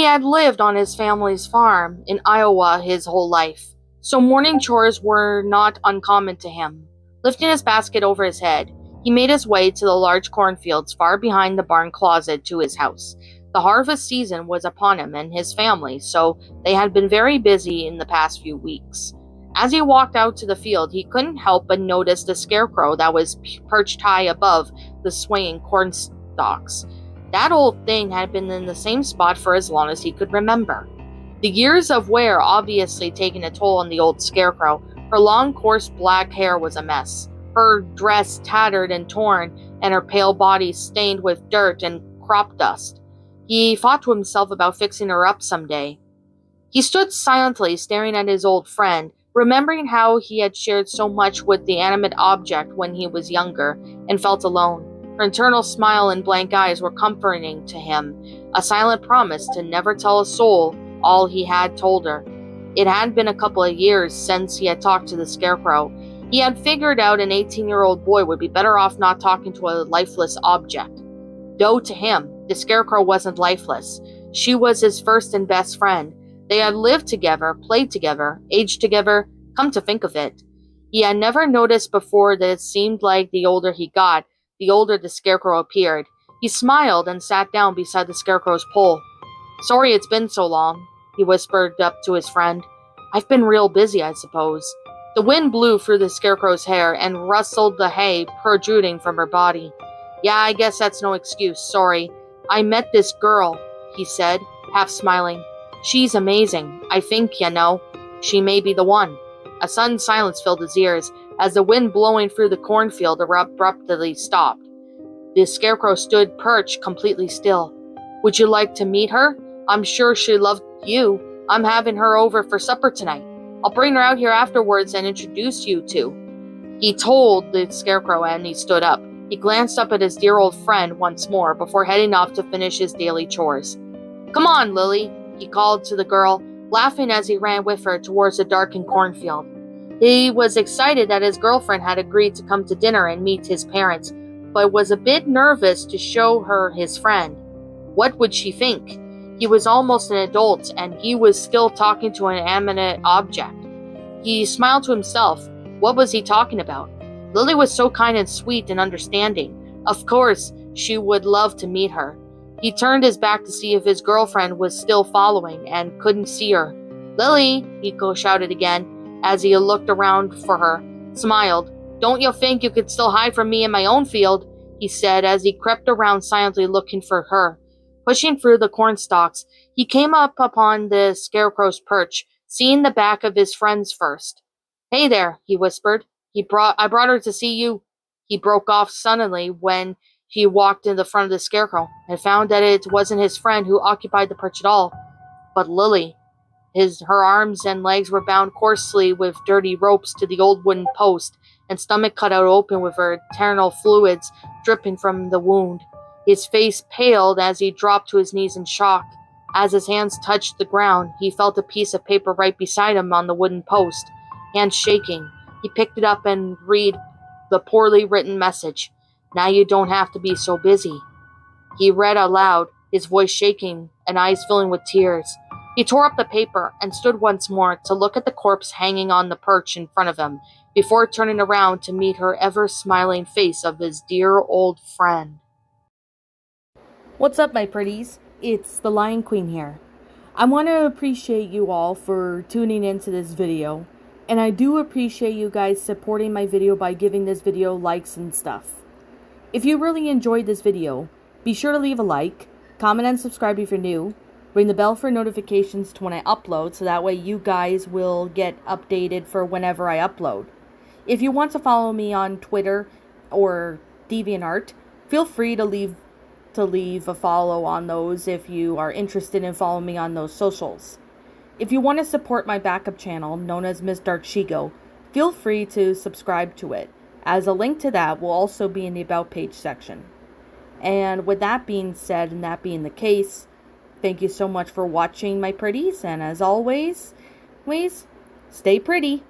had lived on his family's farm in Iowa his whole life, so morning chores were not uncommon to him. Lifting his basket over his head, he made his way to the large cornfields far behind the barn closet to his house. The harvest season was upon him and his family, so they had been very busy in the past few weeks. As he walked out to the field, he couldn't help but notice the scarecrow that was perched high above the swaying corn stalks. That old thing had been in the same spot for as long as he could remember. The years of wear obviously taken a toll on the old scarecrow. Her long, coarse black hair was a mess, her dress tattered and torn, and her pale body stained with dirt and crop dust. He thought to himself about fixing her up someday. He stood silently staring at his old friend, remembering how he had shared so much with the animate object when he was younger, and felt alone. Her internal smile and blank eyes were comforting to him, a silent promise to never tell a soul all he had told her. It had been a couple of years since he had talked to the scarecrow. He had figured out an 18-year-old boy would be better off not talking to a lifeless object. Though to him, the scarecrow wasn't lifeless. She was his first and best friend. They had lived together, played together, aged together. Come to think of it, he had never noticed before that it seemed like the older he got, the older the scarecrow appeared. He smiled and sat down beside the scarecrow's pole. "Sorry it's been so long," he whispered up to his friend. "I've been real busy, I suppose." The wind blew through the scarecrow's hair and rustled the hay protruding from her body. "Yeah, I guess that's no excuse, sorry. I met this girl," he said, half smiling. "She's amazing. I think, she may be the one." A sudden silence filled his ears, as the wind blowing through the cornfield abruptly stopped. The scarecrow stood perched completely still. "Would you like to meet her? I'm sure she'd love you. I'm having her over for supper tonight. I'll bring her out here afterwards and introduce you to." He told the scarecrow and he stood up. He glanced up at his dear old friend once more before heading off to finish his daily chores. "Come on, Lily," he called to the girl, laughing as he ran with her towards the darkened cornfield. He was excited that his girlfriend had agreed to come to dinner and meet his parents, but was a bit nervous to show her his friend. What would she think? He was almost an adult, and he was still talking to an animate object. He smiled to himself. What was he talking about? Lily was so kind and sweet and understanding. Of course, she would love to meet her. He turned his back to see if his girlfriend was still following, and couldn't see her. "Lily," he shouted again, as he looked around for her, smiled. "Don't you think you could still hide from me in my own field?" he said as he crept around silently looking for her. Pushing through the corn stalks, he came up upon the scarecrow's perch, seeing the back of his friend's first. "Hey there," he whispered. I brought her to see you." He broke off suddenly when he walked in the front of the scarecrow and found that it wasn't his friend who occupied the perch at all, but Lily. Her arms and legs were bound coarsely with dirty ropes to the old wooden post, and stomach cut out open with her internal fluids dripping from the wound. His face paled as he dropped to his knees in shock. As his hands touched the ground, he felt a piece of paper right beside him on the wooden post. Hands shaking, he picked it up and read the poorly written message. "Now you don't have to be so busy." He read aloud, his voice shaking and eyes filling with tears. He tore up the paper and stood once more to look at the corpse hanging on the perch in front of him, before turning around to meet her ever-smiling face of his dear old friend. What's up, my pretties? It's the Lion Queen here. I want to appreciate you all for tuning into this video, and I do appreciate you guys supporting my video by giving this video likes and stuff. If you really enjoyed this video, be sure to leave a like, comment and subscribe if you're new, ring the bell for notifications to when I upload so that way you guys will get updated for whenever I upload. If you want to follow me on Twitter or DeviantArt, feel free to leave a follow on those if you are interested in following me on those socials. If you want to support my backup channel known as Miss Dark Shigo, feel free to subscribe to it, as a link to that will also be in the About page section. And with that being said and that being the case, thank you so much for watching, my pretties, and as always, please stay pretty.